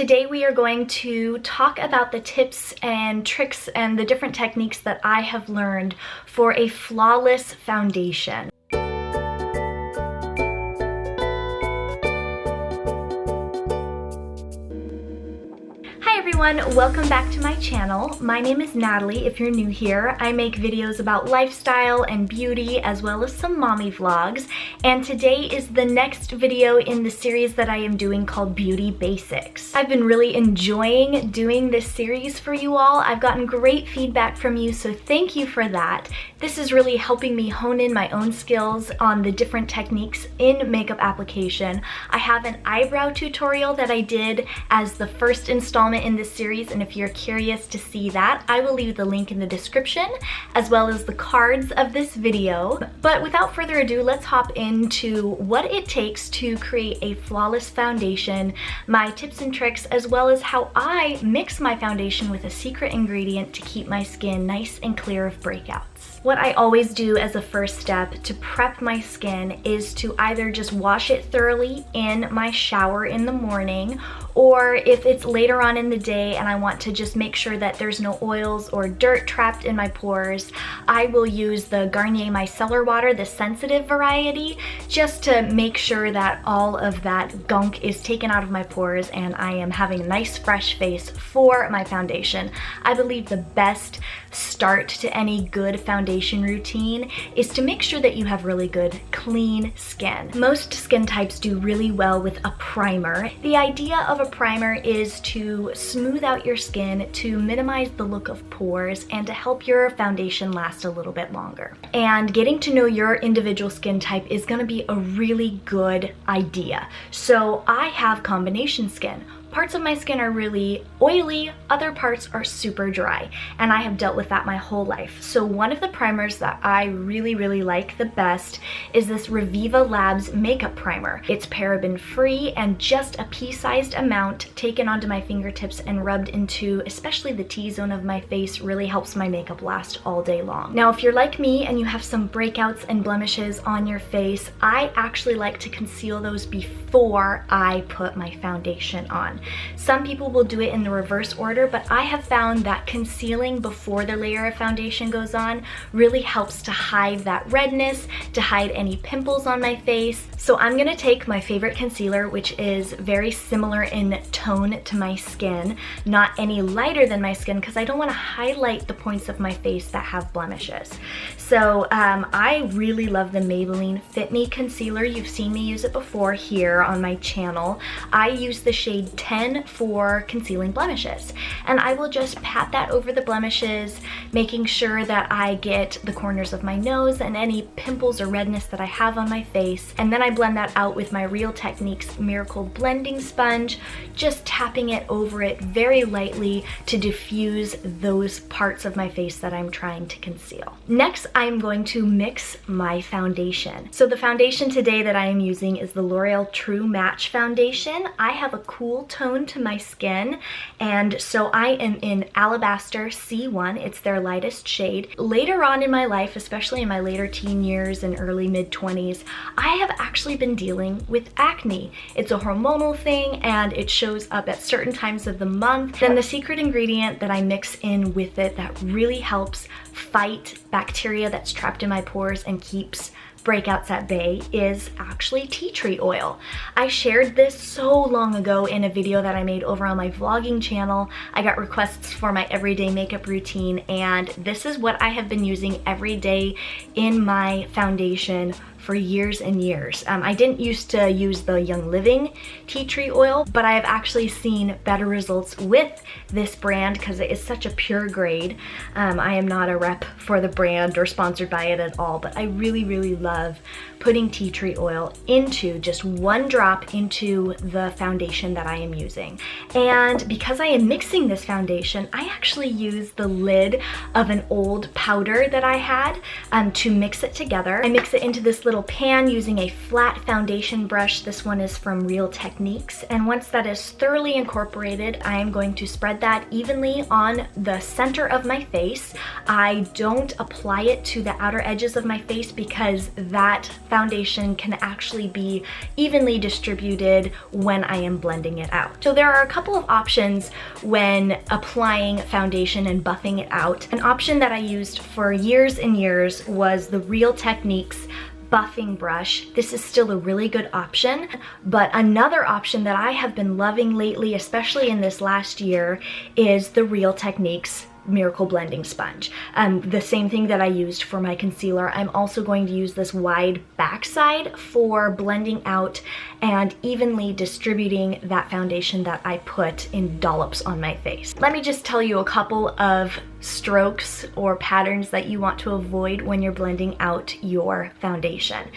Today we are going to talk about the tips and tricks and the different techniques that I have learned for a flawless foundation. Welcome back to my channel. My name is Natalie. If you're new here, I make videos about lifestyle and beauty as well as some mommy vlogs, and today is the next video in the series that I am doing called Beauty Basics. I've been really enjoying doing this series for you all. I've gotten great feedback from you, so thank you for that. This is really helping me hone in my own skills on the different techniques in makeup application. I have an eyebrow tutorial that I did as the first installment in this series, and if you're curious to see that, I will leave the link in the description as well as the cards of this video. But without further ado, let's hop into what it takes to create a flawless foundation, my tips and tricks, as well as how I mix my foundation with a secret ingredient to keep my skin nice and clear of breakouts. What I always do as a first step to prep my skin is to either just wash it thoroughly in my shower in the morning, or if it's later on in the day and I want to just make sure that there's no oils or dirt trapped in my pores, I will use the Garnier Micellar Water, the sensitive variety, just to make sure that all of that gunk is taken out of my pores and I am having a nice fresh face for my foundation. I believe the best start to any good foundation routine is to make sure that you have really good, clean skin. Most skin types do really well with a primer. The idea of a primer is to smooth out your skin, to minimize the look of pores, and to help your foundation last a little bit longer. And getting to know your individual skin type is going to be a really good idea. So I have combination skin. Parts of my skin are really oily, other parts are super dry, and I have dealt with that my whole life. So one of the primers that I really like the best is this Reviva Labs makeup primer. It's paraben free and just a pea-sized amount taken onto my fingertips and rubbed into especially the T-zone of my face really helps my makeup last all day long. Now if you're like me and you have some breakouts and blemishes on your face, I actually like to conceal those before I put my foundation on. Some people will do it in the reverse order, but I have found that concealing before the layer of foundation goes on really helps to hide that redness, to hide any pimples on my face. So I'm gonna take my favorite concealer, which is very similar in tone to my skin, not any lighter than my skin, because I don't want to highlight the points of my face that have blemishes. So I really love the Maybelline Fit Me concealer. You've seen me use it before here on my channel. I use the shade 10 for concealing blemishes, and I will just pat that over the blemishes, making sure that I get the corners of my nose and any pimples or redness that I have on my face, and then I blend that out with my Real Techniques Miracle Blending Sponge, just tapping it over it very lightly to diffuse those parts of my face that I'm trying to conceal. Next, I'm going to mix my foundation. So the foundation today that I am using is the L'Oreal True Match Foundation. I have a cool tone to my skin, and so I am in Alabaster C1. It's their lightest shade. Later on in my life, especially in my later teen years and early mid-20s, I have actually been dealing with acne. It's a hormonal thing and it shows up at certain times of the month. Then the secret ingredient that I mix in with it that really helps fight bacteria that's trapped in my pores and keeps breakouts at bay is actually tea tree oil. I shared this so long ago in a video that I made over on my vlogging channel. I got requests for my everyday makeup routine, and this is what I have been using every day in my foundation for years and years. I didn't used to use the Young Living tea tree oil, but I have actually seen better results with this brand because it is such a pure grade. I am not a rep for the brand or sponsored by it at all, but I really love putting tea tree oil into just one drop into the foundation that I am using. And because I am mixing this foundation, I actually use the lid of an old powder that I had to mix it together. I mix it into this little pan using a flat foundation brush. This one is from Real Techniques. And once that is thoroughly incorporated, I am going to spread that evenly on the center of my face. I don't apply it to the outer edges of my face because that foundation can actually be evenly distributed when I am blending it out. So there are a couple of options when applying foundation and buffing it out. An option that I used for years and years was the Real Techniques buffing brush. This is still a really good option, but another option that I have been loving lately, especially in this last year, is the Real Techniques Miracle Blending Sponge. The same thing that I used for my concealer. I'm also going to use this wide backside for blending out and evenly distributing that foundation that I put in dollops on my face. Let me just tell you a couple of strokes or patterns that you want to avoid when you're blending out your foundation.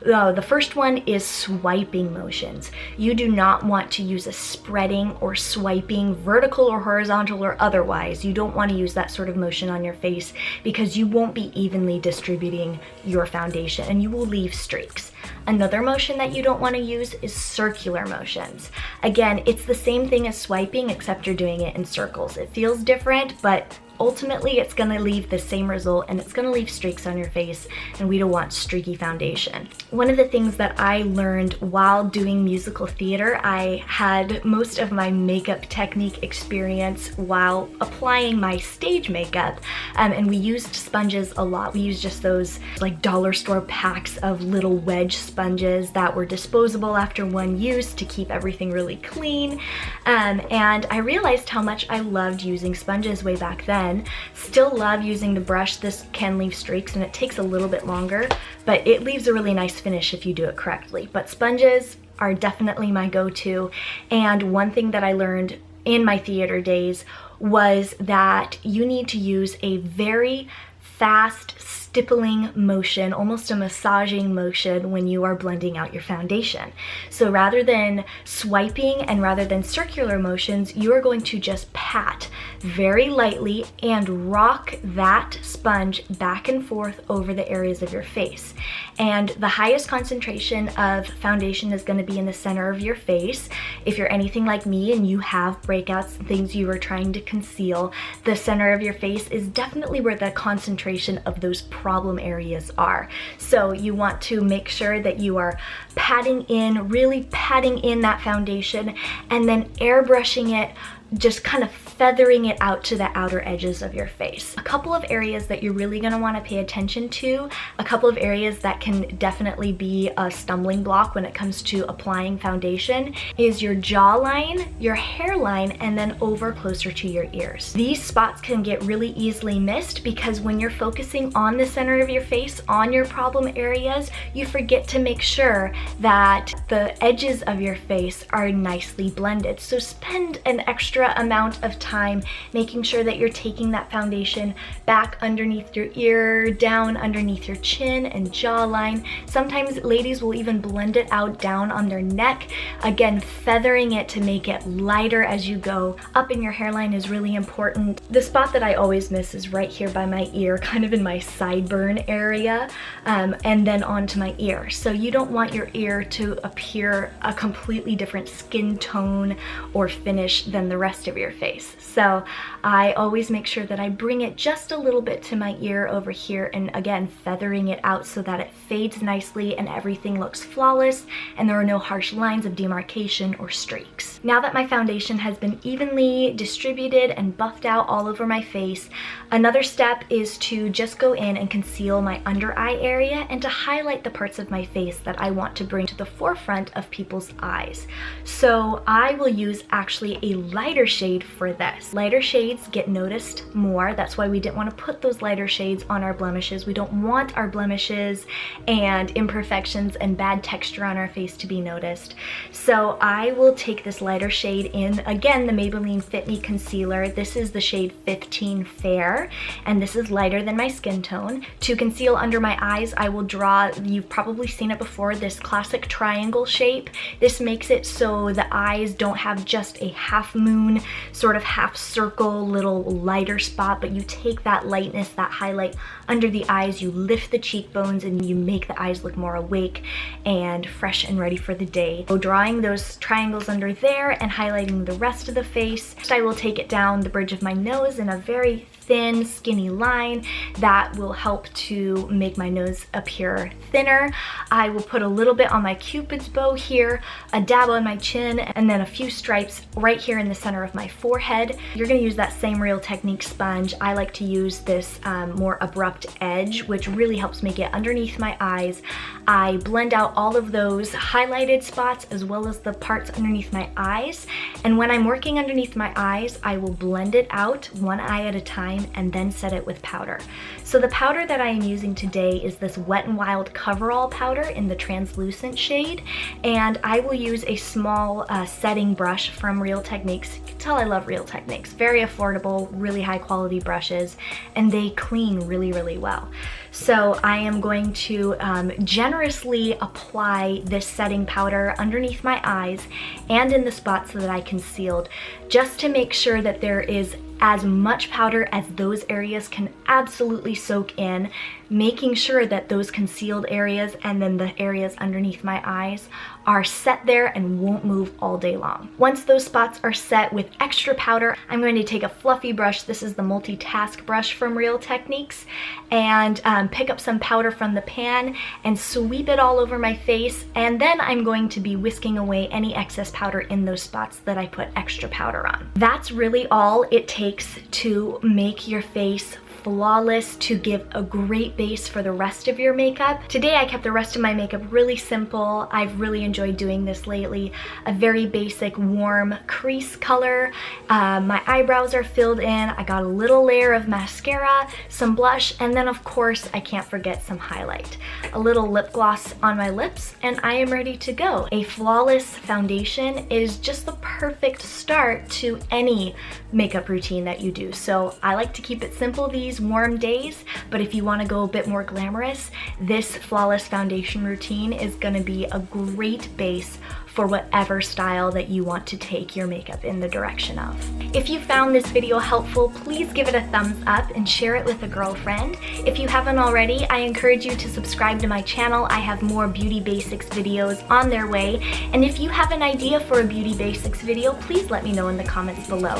The first one is swiping motions. You do not want to use a spreading or swiping, vertical or horizontal or otherwise. You don't want to use that sort of motion on your face because you won't be evenly distributing your foundation and you will leave streaks. Another motion that you don't want to use is circular motions. Again, it's the same thing as swiping except you're doing it in circles. It feels different, but ultimately it's gonna leave the same result and it's gonna leave streaks on your face, and we don't want streaky foundation. One of the things that I learned while doing musical theater, I had most of my makeup technique experience while applying my stage makeup, and we used sponges a lot. We used just those like dollar store packs of little wedge sponges that were disposable after one use to keep everything really clean, and I realized how much I loved using sponges way back then. Still love using the brush. This can leave streaks and it takes a little bit longer, but it leaves a really nice finish if you do it correctly. But sponges are definitely my go-to, and one thing that I learned in my theater days was that you need to use a very fast stippling motion, almost a massaging motion when you are blending out your foundation. So rather than swiping and rather than circular motions, you are going to just pat very lightly and rock that sponge back and forth over the areas of your face. And the highest concentration of foundation is going to be in the center of your face. If you're anything like me and you have breakouts and things you are trying to conceal, the center of your face is definitely where the concentration of those problem areas are. So you want to make sure that you are patting in, really patting in that foundation, and then airbrushing it, just kind of feathering it out to the outer edges of your face. A couple of areas that you're really going to want to pay attention to, a couple of areas that can definitely be a stumbling block when it comes to applying foundation, is your jawline, your hairline, and then over closer to your ears. These spots can get really easily missed because when you're focusing on the center of your face, on your problem areas, you forget to make sure that the edges of your face are nicely blended. So spend an extra amount of time making sure that you're taking that foundation back underneath your ear, down underneath your chin and jawline. Sometimes ladies will even blend it out down on their neck. Again, feathering it to make it lighter as you go. Up in your hairline is really important. The spot that I always miss is right here by my ear, kind of in my sideburn area, and then onto my ear. So you don't want your ear to appear a completely different skin tone or finish than the rest of your face. So I always make sure that I bring it just a little bit to my ear over here, and again, feathering it out so that it fades nicely and everything looks flawless and there are no harsh lines of demarcation or streaks. Now that my foundation has been evenly distributed and buffed out all over my face, another step is to just go in and conceal my under eye area and to highlight the parts of my face that I want to bring to the forefront of people's eyes. So I will use actually a lighter shade for this. Lighter shades get noticed more. That's why we didn't want to put those lighter shades on our blemishes. We don't want our blemishes and imperfections and bad texture on our face to be noticed. So I will take this lighter shade in, again, the Maybelline Fit Me Concealer. This is the shade 15 Fair, and this is lighter than my skin tone. To conceal under my eyes, I will draw, you've probably seen it before, this classic triangle shape. This makes it so the eyes don't have just a half moon moon sort of half circle little lighter spot, but you take that lightness, that highlight under the eyes, you lift the cheekbones, and you make the eyes look more awake and fresh and ready for the day. So drawing those triangles under there and highlighting the rest of the face. Next, I will take it down the bridge of my nose in a very thin, skinny line that will help to make my nose appear thinner. I will put a little bit on my Cupid's bow here, a dab on my chin, and then a few stripes right here in the center of my forehead. You're gonna use that same Real Techniques sponge. I like to use this more abrupt edge, which really helps me get underneath my eyes. I blend out all of those highlighted spots as well as the parts underneath my eyes. And when I'm working underneath my eyes, I will blend it out one eye at a time and then set it with powder. So the powder that I am using today is this Wet n Wild Coverall powder in the translucent shade, and I will use a small setting brush from Real Techniques. You can tell I love Real Techniques. Very affordable, really high quality brushes, and they clean really, really well. So I am going to generously apply this setting powder underneath my eyes and in the spots that I concealed, just to make sure that there is as much powder as those areas can absolutely soak in, making sure that those concealed areas and then the areas underneath my eyes are set there and won't move all day long. Once those spots are set with extra powder, I'm going to take a fluffy brush. This is the multitask brush from Real Techniques, and pick up some powder from the pan and sweep it all over my face, and then I'm going to be whisking away any excess powder in those spots that I put extra powder on. That's really all it takes to make your face flawless, to give a great base for the rest of your makeup. Today I kept the rest of my makeup really simple. I've really enjoyed doing this lately. A very basic warm crease color. My eyebrows are filled in. I got a little layer of mascara, some blush, and then of course I can't forget some highlight. A little lip gloss on my lips, and I am ready to go. A flawless foundation is just the perfect start to any makeup routine that you do. So I like to keep it simple these warm days, but if you want to go a bit more glamorous, this flawless foundation routine is going to be a great base for whatever style that you want to take your makeup in the direction of. If you found this video helpful, please give it a thumbs up and share it with a girlfriend. If you haven't already, I encourage you to subscribe to my channel. I have more beauty basics videos on their way. And if you have an idea for a beauty basics video, please let me know in the comments below.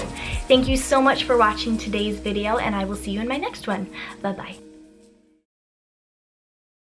Thank you so much for watching today's video, and I will see you in my next one. Bye-bye.